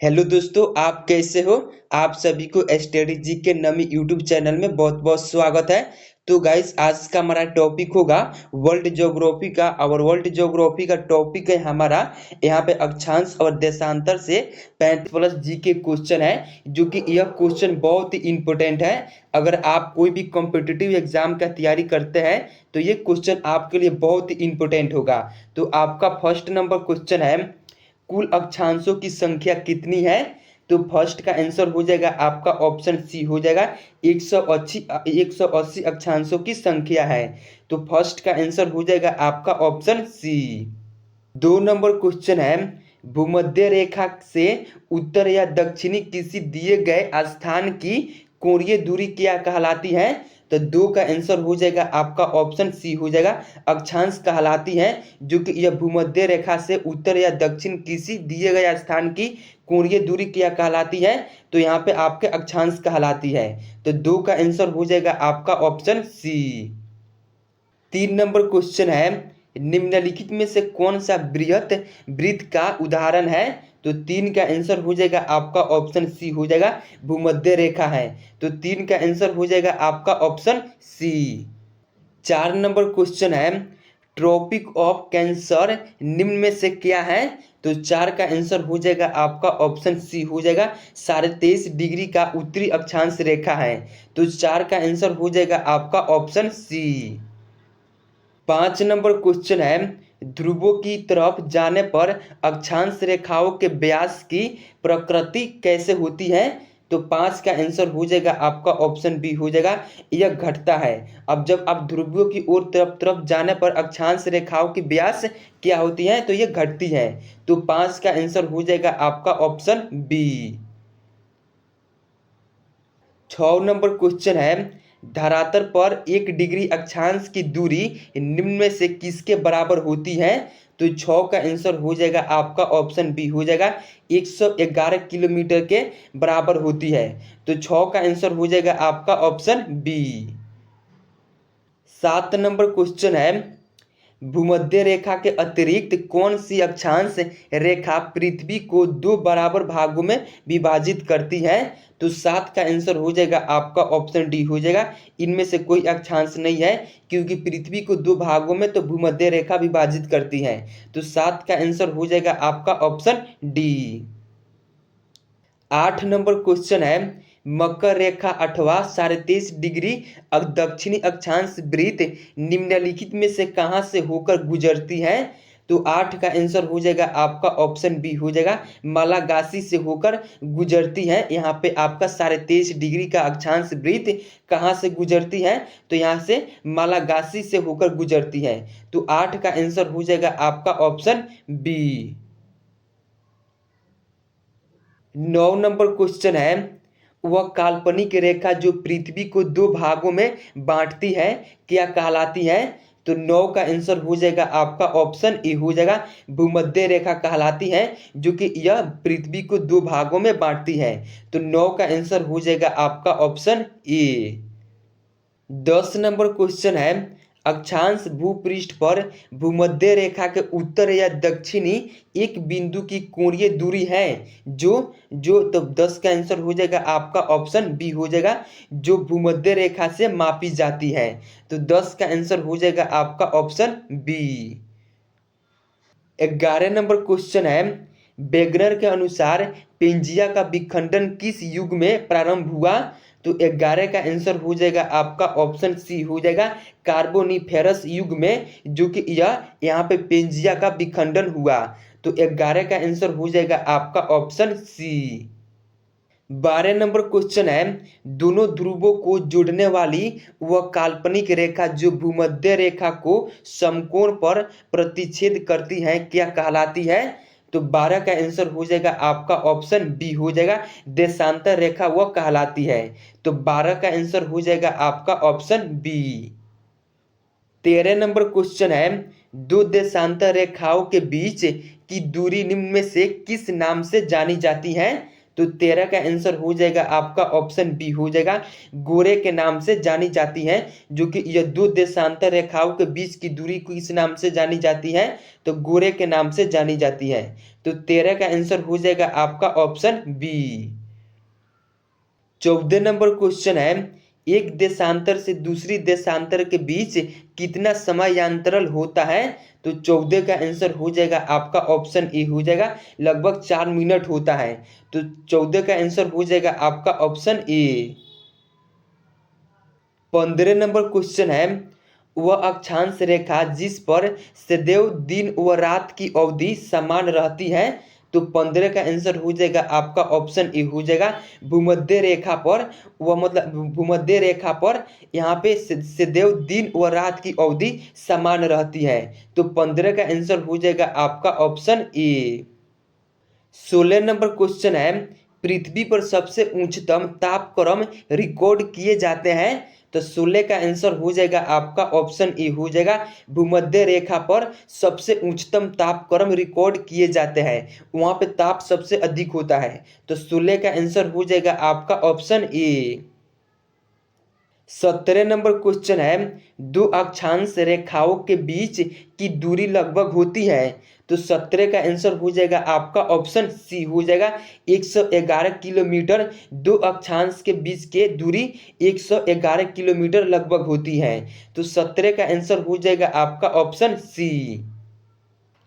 Hello दोस्तों, आप कैसे हो। आप सभी को स्टडी जी के नमी यूट्यूब चैनल में बहुत बहुत स्वागत है। तो गाइस, आज का हमारा टॉपिक होगा वर्ल्ड ज्योग्राफी का। और वर्ल्ड ज्योग्राफी का टॉपिक है हमारा यहाँ पे अक्षांश और देशांतर से 35 प्लस जी के क्वेश्चन है, जो कि यह क्वेश्चन बहुत ही इंपॉर्टेंट है। अगर आप कोई भी कॉम्पिटिटिव एग्जाम का तैयारी करते हैं तो ये क्वेश्चन आपके लिए बहुत ही इंपॉर्टेंट होगा। तो आपका फर्स्ट नंबर क्वेश्चन है, कुल अक्षांशों की संख्या कितनी है। तो फर्स्ट का आंसर हो जाएगा आपका ऑप्शन सी हो जाएगा। 180 अक्षांशों की संख्या है। तो फर्स्ट का आंसर हो जाएगा आपका ऑप्शन सी। 2 नंबर क्वेश्चन है, भूमध्य रेखा से उत्तर या दक्षिणी किसी दिए गए स्थान की कोणीय दूरी क्या कहलाती है। तो 2 का आंसर हो जाएगा आपका ऑप्शन सी हो जाएगा, अक्षांश कहलाती है। जो कि यह भूमध्य रेखा से उत्तर या दक्षिण किसी दिए गए स्थान की कोणीय दूरी क्या कहलाती है। तो यहाँ पे आपके अक्षांश कहलाती है। तो 2 का आंसर हो जाएगा आपका ऑप्शन सी। 3 नंबर क्वेश्चन है, निम्नलिखित में से कौन सा बृहत वृत्त का उदाहरण है। तो 3 का आंसर हो जाएगा आपका ऑप्शन सी हो जाएगा, भूमध्य रेखा है। तो 3 का आंसर हो जाएगा आपका ऑप्शन सी। 4 नंबर क्वेश्चन है, ट्रॉपिक ऑफ कैंसर निम्न में से क्या है। तो 4 का आंसर हो जाएगा आपका ऑप्शन सी हो जाएगा, 23.5 डिग्री का उत्तरी अक्षांश रेखा है। तो 4 का आंसर हो जाएगा आपका ऑप्शन सी। 5 नंबर क्वेश्चन है, ध्रुवों की तरफ जाने पर अक्षांश रेखाओं के व्यास की प्रकृति कैसे होती है। तो 5 का आंसर हो जाएगा आपका ऑप्शन बी हो जाएगा, यह घटता है। अब जब आप ध्रुवों की ओर तरफ तरफ जाने पर अक्षांश रेखाओं की व्यास क्या होती है, तो यह घटती है। तो 5 का आंसर हो जाएगा आपका ऑप्शन बी। 6 नंबर क्वेश्चन है, धरातल पर 1 डिग्री अक्षांश की दूरी निम्न में से किसके बराबर होती है। तो 6 का आंसर हो जाएगा आपका ऑप्शन बी हो जाएगा, 111 किलोमीटर के बराबर होती है। तो 6 का आंसर हो जाएगा आपका ऑप्शन बी। 7 नंबर क्वेश्चन है, भूमध्य रेखा के अतिरिक्त कौन सी अक्षांश रेखा पृथ्वी को 2 बराबर भागों में विभाजित करती है। तो 7 का आंसर हो जाएगा आपका ऑप्शन डी हो जाएगा, इनमें से कोई अक्षांश नहीं है, क्योंकि पृथ्वी को 2 भागों में तो भूमध्य रेखा विभाजित करती है। तो 7 का आंसर हो जाएगा आपका ऑप्शन डी। 8 नंबर क्वेश्चन है, मकर रेखा अथवा 23.5 डिग्री दक्षिणी अक्षांश वृत्त निम्नलिखित में से कहां से होकर गुजरती है। तो 8 का आंसर हो जाएगा आपका ऑप्शन बी हो जाएगा, मालागासी से होकर गुजरती है। यहाँ पे आपका 23.5 डिग्री का अक्षांश वृत्त कहाँ से गुजरती है, तो यहाँ से मालागासी से होकर गुजरती है। तो 8 का आंसर हो जाएगा आपका ऑप्शन बी। 9 नंबर क्वेश्चन है, वह काल्पनिक रेखा जो पृथ्वी को 2 भागों में बांटती है क्या कहलाती है। तो 9 का आंसर हो जाएगा आपका ऑप्शन ए हो जाएगा, भूमध्य रेखा कहलाती है, जो कि यह पृथ्वी को 2 भागों में बांटती है। तो 9 का आंसर हो जाएगा आपका ऑप्शन ए। 10 नंबर क्वेश्चन है, अक्षांश भूपृष्ठ पर भूमध्य रेखा के उत्तर या दक्षिणी एक बिंदु की कोणीय दूरी है जो जो तो 10 का आंसर हो जाएगा आपका ऑप्शन बी हो जाएगा, जो भूमध्य रेखा से मापी जाती है। तो 10 का आंसर हो जाएगा आपका ऑप्शन बी। 11 नंबर क्वेश्चन है, वेगनर के अनुसार पेंजिया का विखंडन किस युग में प्रारंभ हुआ। तो 11 का आंसर हो जाएगा आपका ऑप्शन सी हो जाएगा, कार्बोनिफेरस युग में, जो कि यह यहाँ पे पेंजिया का विखंडन हुआ। तो 11 का आंसर हो जाएगा आपका ऑप्शन सी। 12 नंबर क्वेश्चन है, दोनों ध्रुवों को जोड़ने वाली वह काल्पनिक रेखा जो भूमध्य रेखा को समकोण पर प्रतिच्छेद करती है क्या कहलाती है। तो 12 का आंसर हो जाएगा आपका ऑप्शन बी हो जाएगा, देशांतर रेखा वह कहलाती है। तो 12 का आंसर हो जाएगा आपका ऑप्शन बी। 13 नंबर क्वेश्चन है, दो देशांतर रेखाओं के बीच की दूरी निम्न में से किस नाम से जानी जाती है। तो 13 का आंसर हो जाएगा आपका ऑप्शन बी हो जाएगा, गोरे के नाम से जानी जाती है। जो कि यह दो देशांतर रेखाओं के बीच की दूरी को इस नाम से जानी जाती है, तो गोरे के नाम से जानी जाती है। तो 13 का आंसर हो जाएगा आपका ऑप्शन बी। 14 नंबर क्वेश्चन है, एक देशांतर से दूसरी देशांतर के बीच कितना समयांतराल होता है? तो 14 का आंसर हो जाएगा आपका ऑप्शन ए हो जाएगा, लगभग 4 मिनट होता है। तो 14 का आंसर हो जाएगा आपका ऑप्शन ए। 15 नंबर क्वेश्चन है, वह अक्षांश रेखा जिस पर सदैव दिन व रात की अवधि समान रहती है? तो 15 का आंसर हो जाएगा आपका ऑप्शन ए हो जाएगा, भूमध्य रेखा पर, वह मतलब भूमध्य रेखा पर यहाँ पे सदैव दिन व रात की अवधि समान रहती है। तो 15 का आंसर हो जाएगा आपका ऑप्शन ए। 16 नंबर क्वेश्चन है, पृथ्वी पर सबसे उच्चतम तापक्रम रिकॉर्ड किए जाते हैं? तो 16 का आंसर हो जाएगा आपका ऑप्शन ए हो जाएगा, भूमध्य रेखा पर सबसे उच्चतम तापक्रम रिकॉर्ड किए जाते हैं, वहां पे ताप सबसे अधिक होता है। तो 16 का आंसर हो जाएगा आपका ऑप्शन ए। 17 नंबर क्वेश्चन है, दो अक्षांश रेखाओं के बीच की दूरी लगभग होती है? तो 17 का आंसर हो जाएगा आपका ऑप्शन सी हो जाएगा, 111 किलोमीटर। दो अक्षांश के बीच के दूरी 111 किलोमीटर लगभग होती है। तो 17 का आंसर हो जाएगा आपका ऑप्शन सी।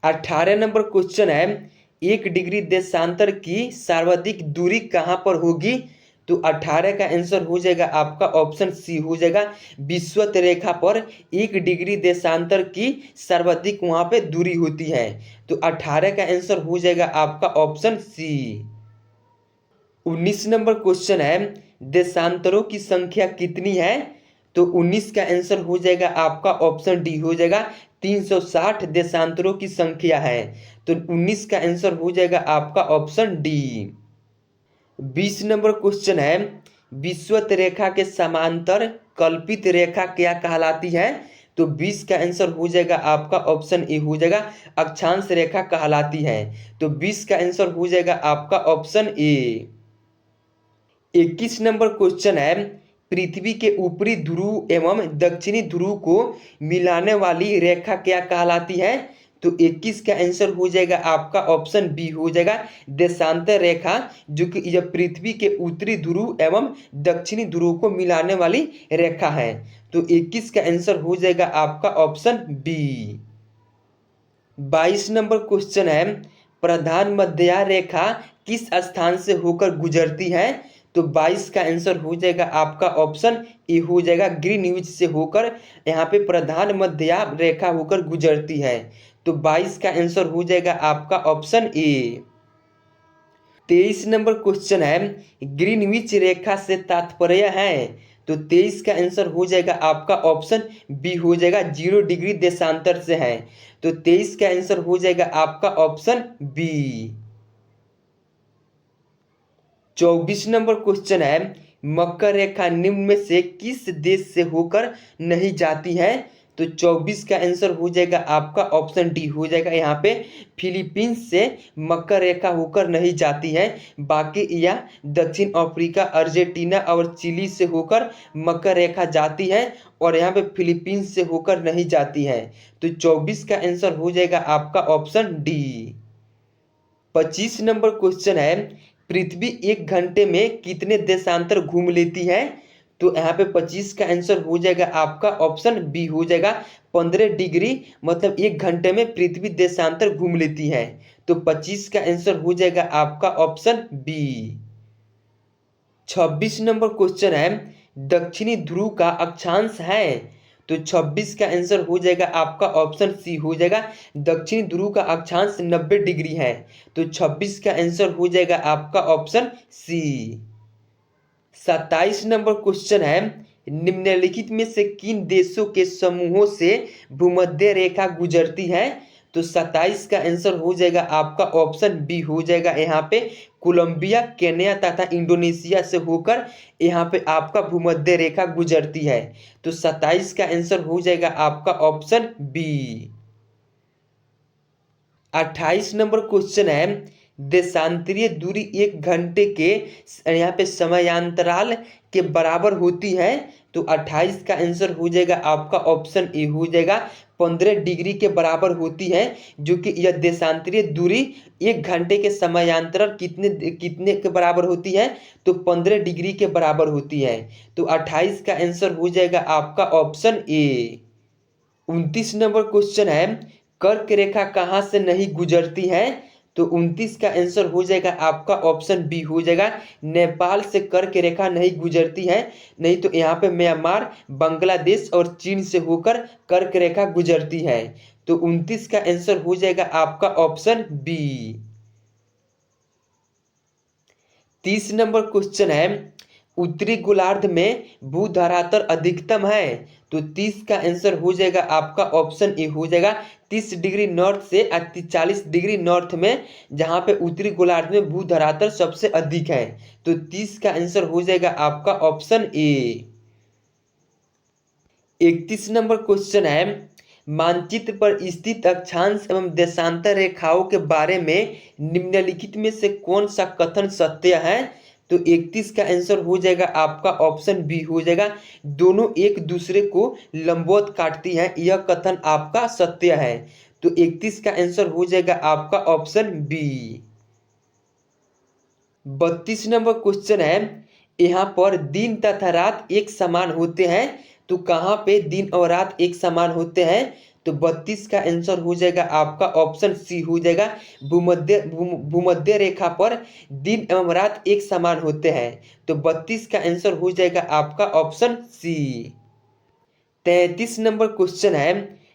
18 नंबर क्वेश्चन है, 1 डिग्री देशांतर की सर्वाधिक दूरी कहाँ पर होगी? तो 18 का आंसर हो जाएगा आपका ऑप्शन सी हो जाएगा, विषुवत रेखा पर 1 डिग्री देशांतर की सर्वाधिक वहां पे दूरी होती है। तो 18 का आंसर हो जाएगा आपका ऑप्शन सी। 19 नंबर क्वेश्चन है, देशांतरों की संख्या कितनी है? तो 19 का आंसर हो जाएगा आपका ऑप्शन डी हो जाएगा, 360 देशांतरों की संख्या है। तो 19 का आंसर हो जाएगा आपका ऑप्शन डी। 20 नंबर क्वेश्चन है, विषुवत रेखा के समांतर कल्पित रेखा क्या कहलाती है? तो 20 का आंसर हो जाएगा आपका ऑप्शन ए हो जाएगा, अक्षांश रेखा कहलाती है। तो 20 का आंसर हो जाएगा आपका ऑप्शन ए। 21 नंबर क्वेश्चन है, पृथ्वी के ऊपरी ध्रुव एवं दक्षिणी ध्रुव को मिलाने वाली रेखा क्या कहलाती है? तो 21 का आंसर हो जाएगा आपका ऑप्शन बी हो जाएगा, देशांतर रेखा, जो कि यह पृथ्वी के उत्तरी ध्रुव एवं दक्षिणी ध्रुव को मिलाने वाली रेखा है। तो 21 का आंसर हो जाएगा आपका ऑप्शन बी। 22 नंबर क्वेश्चन है, प्रधान मध्य रेखा किस स्थान से होकर गुजरती है? तो 22 का आंसर हो जाएगा आपका ऑप्शन ए हो जाएगा, ग्रीनविच से होकर यहाँ पे प्रधान मध्य रेखा होकर गुजरती है। तो 22 का आंसर हो जाएगा आपका ऑप्शन ए। 23 नंबर क्वेश्चन है, ग्रीनविच रेखा से तात्पर्य है? तो 23 का आंसर हो जाएगा आपका ऑप्शन बी हो जाएगा, 0 डिग्री देशांतर से है। तो 23 का आंसर हो जाएगा आपका ऑप्शन बी। 24 नंबर क्वेश्चन है, मकर रेखा निम्न में से किस देश से होकर नहीं जाती है? तो 24 का आंसर हो जाएगा आपका ऑप्शन डी हो जाएगा, यहाँ पे फिलीपींस से मकर रेखा होकर नहीं जाती है, बाकी यह दक्षिण अफ्रीका, अर्जेंटीना और चिली से होकर मकर रेखा जाती है, और यहाँ पे फिलीपींस से होकर नहीं जाती है। तो 24 का आंसर हो जाएगा आपका ऑप्शन डी। 25 नंबर क्वेश्चन है, पृथ्वी 1 घंटे में कितने देशांतर घूम लेती है? तो यहाँ पे 25 का आंसर हो जाएगा आपका ऑप्शन बी हो जाएगा, 15 डिग्री, मतलब 1 घंटे में पृथ्वी देशांतर घूम लेती है। तो 25 का आंसर हो जाएगा आपका ऑप्शन बी। 26 नंबर क्वेश्चन है, दक्षिणी ध्रुव का अक्षांश है? तो 26 का आंसर हो जाएगा आपका ऑप्शन सी हो जाएगा, दक्षिणी ध्रुव का अक्षांश 90 डिग्री है। तो 26 का आंसर हो जाएगा आपका ऑप्शन सी। 27 नंबर क्वेश्चन है, निम्नलिखित में से किन देशों के समूहों से भूमध्य रेखा गुजरती है? तो 27 का आंसर हो जाएगा आपका ऑप्शन बी हो जाएगा, यहाँ पे कोलंबिया, केन्या तथा इंडोनेशिया से होकर यहाँ पे आपका भूमध्य रेखा गुजरती है। तो 27 का आंसर हो जाएगा आपका ऑप्शन बी। 28 नंबर क्वेश्चन है, देशांतरीय दूरी 1 घंटे के यहाँ पे समयांतराल के बराबर होती है। तो 28 का आंसर हो जाएगा आपका ऑप्शन ए हो जाएगा 15 डिग्री के बराबर होती है, जो कि यह देशांतरीय दूरी 1 घंटे के समयांतराल कितने कितने के बराबर होती है, तो 15 डिग्री के बराबर होती है। तो 28 का आंसर हो जाएगा आपका ऑप्शन ए। 29 नंबर क्वेश्चन है, कर्क रेखा कहाँ से नहीं गुजरती है, तो 29 का आंसर हो जाएगा आपका ऑप्शन बी हो जाएगा नेपाल से कर्क रेखा नहीं गुजरती है, नहीं तो यहाँ पे म्यांमार, बांग्लादेश और चीन से होकर कर्क रेखा गुजरती है। तो 29 का आंसर हो जाएगा आपका ऑप्शन बी। 30 नंबर क्वेश्चन है, उत्तरी गोलार्ध में भू धरातल अधिकतम है, तो 30 का आंसर हो जाएगा आपका ऑप्शन ए हो जाएगा 30 डिग्री नॉर्थ से 40 डिग्री नॉर्थ में, जहां पे उत्तरी गोलार्ध में भू धरातल सबसे अधिक है। तो 30 का आंसर हो जाएगा आपका ऑप्शन ए। 31 नंबर क्वेश्चन है, मानचित्र पर स्थित अक्षांश एवं देशांतर रेखाओं के बारे में निम्नलिखित में से कौन सा कथन सत्य है, तो 31 का आंसर हो जाएगा आपका ऑप्शन बी हो जाएगा दोनों एक दूसरे को लंबवत काटती हैं, यह कथन आपका सत्य है। तो 31 का आंसर हो जाएगा आपका ऑप्शन बी। 32 नंबर क्वेश्चन है, यहाँ पर दिन तथा रात एक समान होते हैं, तो कहाँ पे दिन और रात एक समान होते हैं, तो 32 का आंसर हो जाएगा आपका ऑप्शन सी हो जाएगा भूमध्य रेखा पर दिन एवं रात एक समान होते हैं। तो 32 का आंसर हो जाएगा आपका ऑप्शन सी। 33 नंबर क्वेश्चन है,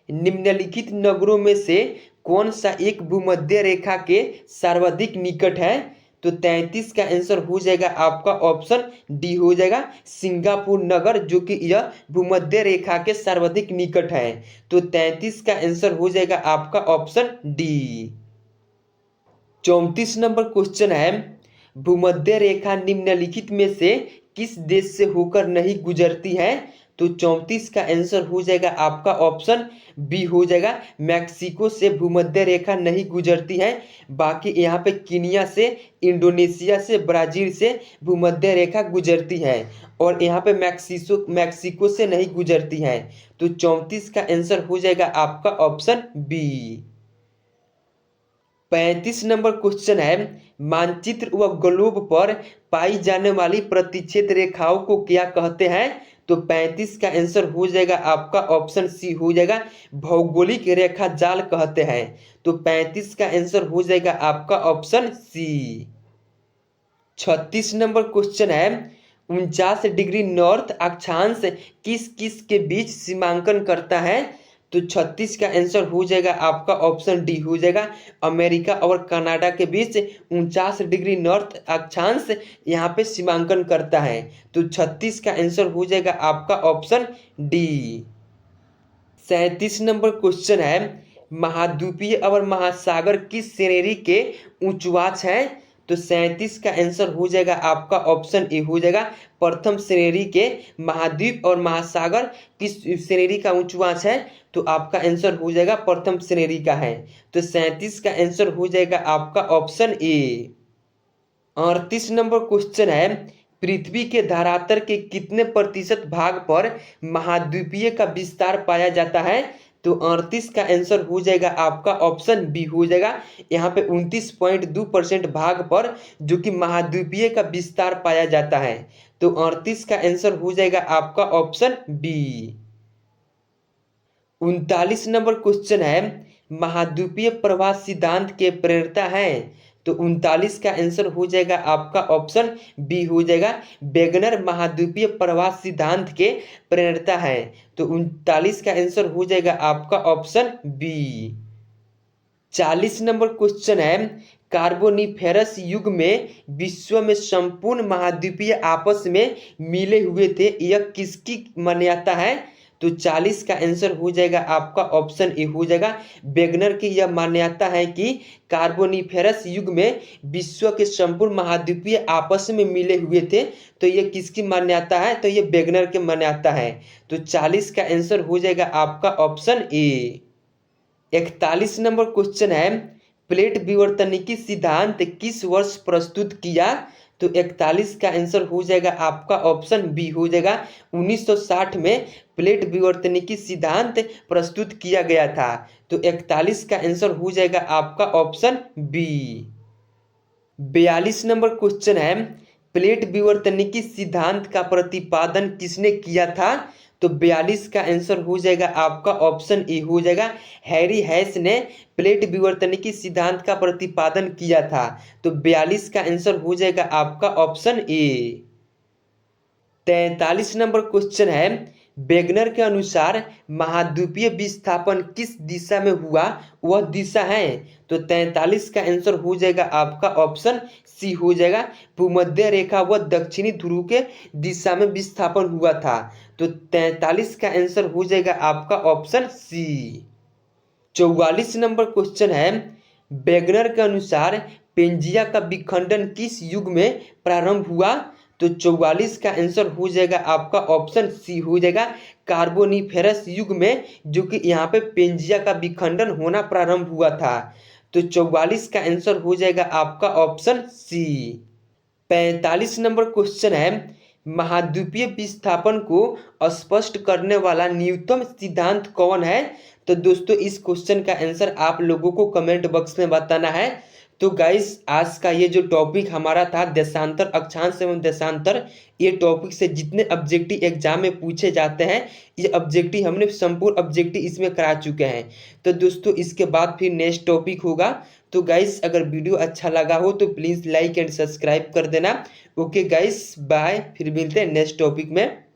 निम्नलिखित नगरों में से कौन सा एक भूमध्य रेखा के सर्वाधिक निकट है, तो 33 का आंसर हो जाएगा आपका ऑप्शन डी हो जाएगा सिंगापुर नगर, जो कि यह भूमध्य रेखा के सर्वाधिक निकट है। तो 33 का आंसर हो जाएगा आपका ऑप्शन डी। 34 नंबर क्वेश्चन है, भूमध्य रेखा निम्नलिखित में से किस देश से होकर नहीं गुजरती है, तो 34 का आंसर हो जाएगा आपका ऑप्शन बी हो जाएगा मैक्सिको से भूमध्य रेखा नहीं गुजरती है। बाकी यहाँ पे कीनिया से, इंडोनेशिया से, ब्राजील से भूमध्य रेखा गुजरती है, और यहाँ पे मैक्सिको से नहीं गुजरती है। तो 34 का आंसर हो जाएगा आपका ऑप्शन बी। 35 नंबर क्वेश्चन है, मानचित्र व ग्लोब पर पाई जाने वाली प्रतिच्छेद रेखाओं को क्या कहते हैं, तो 35 का आंसर हो जाएगा आपका ऑप्शन सी हो जाएगा भौगोलिक रेखा जाल कहते हैं। तो 35 का आंसर हो जाएगा आपका ऑप्शन सी। 36 नंबर क्वेश्चन है, 49 डिग्री नॉर्थ अक्षांश किस किस के बीच सीमांकन करता है, तो 36 का आंसर हो जाएगा आपका ऑप्शन डी हो जाएगा अमेरिका और कनाडा के बीच 49 डिग्री नॉर्थ अक्षांश यहाँ पे सीमांकन करता है। तो 36 का आंसर हो जाएगा आपका ऑप्शन डी। 37 नंबर क्वेश्चन है, महाद्वीपीय और महासागर किस श्रेणी के उच्चवाच हैं, तो 37 का आंसर हो जाएगा आपका ऑप्शन ए हो जाएगा प्रथम श्रेणी के। महाद्वीप और महासागर किस श्रेणी का उच्चवाच है, तो आपका आंसर हो जाएगा प्रथम श्रेणी का है। तो 37 का आंसर हो जाएगा आपका ऑप्शन ए। 38 नंबर क्वेश्चन है, पृथ्वी के धरातल के कितने प्रतिशत भाग पर महाद्वीपीय का विस्तार पाया जाता है, तो 38 का आंसर हो जाएगा आपका ऑप्शन बी हो जाएगा यहाँ पे 29.2% भाग पर जो कि महाद्वीपीय का विस्तार पाया जाता है। तो 38 का आंसर हो जाएगा आपका ऑप्शन बी। 39 नंबर क्वेश्चन है, महाद्वीपीय प्रवाह सिद्धांत के प्रेरता है, तो 39 का आंसर हो जाएगा आपका ऑप्शन बी हो जाएगा वेगनर महाद्वीपीय प्रवाह सिद्धांत के प्रेरता है। तो 39 का आंसर हो जाएगा आपका ऑप्शन बी। 40 नंबर क्वेश्चन है, कार्बोनिफेरस युग में विश्व में संपूर्ण महाद्वीपीय आपस में मिले हुए थे, यह किसकी मान्यता है, तो 40 का आंसर हो जाएगा आपका ऑप्शन ए हो जाएगा वेगनर की यह मान्यता है कि कार्बोनिफेरस युग में विश्व के संपूर्ण महाद्वीपीय आपस में मिले हुए थे। तो ये किसकी मान्यता है, तो ये वेगनर की मान्यता है। तो 40 का आंसर हो जाएगा आपका ऑप्शन ए। 41 नंबर क्वेश्चन है, प्लेट विवर्तनिकी सिद्धांत किस वर्ष प्रस्तुत किया? तो 41 का आंसर हो जाएगा आपका ऑप्शन बी हो जाएगा। 1960 में प्लेट विवर्तनिकी सिद्धांत प्रस्तुत किया गया था। तो 41 का आंसर हो जाएगा आपका ऑप्शन बी। 42 नंबर क्वेश्चन है, प्लेट विवर्तनिकी सिद्धांत का प्रतिपादन किसने किया था? तो 42 का आंसर हो जाएगा आपका ऑप्शन ए हो जाएगा। हैरी हैस ने प्लेट विवर्तनिकी सिद्धांत का प्रतिपादन किया था। तो 42 का आंसर हो जाएगा आपका ऑप्शन ए। 43 नंबर क्वेश्चन है, वेगनर के अनुसार महाद्वीपीय विस्थापन किस दिशा में हुआ? वह दिशा है। तो 43 का आंसर हो जाएगा आपका ऑप्शन सी हो जाएगा। भूमध्य रेखा व दक्षिणी ध्रुव के दिशा में विस्थापन हुआ था। तो 43 का आंसर हो जाएगा आपका ऑप्शन सी। 44 नंबर क्वेश्चन है, वेगनर के अनुसार पेंजिया का विखंडन किस युग में प्रारंभ हुआ? तो 44 का आंसर हो जाएगा आपका ऑप्शन सी हो जाएगा। कार्बोनिफेरस युग में, जो कि यहाँ पे पेंजिया का विखंडन होना प्रारंभ हुआ था। तो 44 का आंसर हो जाएगा आपका ऑप्शन सी। 45 नंबर क्वेश्चन है, महाद्वीपीय विस्थापन को स्पष्ट करने वाला न्यूनतम सिद्धांत कौन है? तो दोस्तों इस क्वेश्चन का आंसर आप लोगों को कमेंट बॉक्स में बताना है। तो गाइस आज का ये जो टॉपिक हमारा था देशांतर, अक्षांश एवं देशांतर, ये टॉपिक से जितने ऑब्जेक्टिव एग्जाम में पूछे जाते हैं ये ऑब्जेक्टिव हमने संपूर्ण ऑब्जेक्टिव इसमें करा चुके हैं। तो दोस्तों इसके बाद फिर नेक्स्ट टॉपिक होगा। तो गाइस अगर वीडियो अच्छा लगा हो तो प्लीज़ लाइक एंड सब्सक्राइब कर देना। ओके गाइस बाय, फिर मिलते हैं नेक्स्ट टॉपिक में।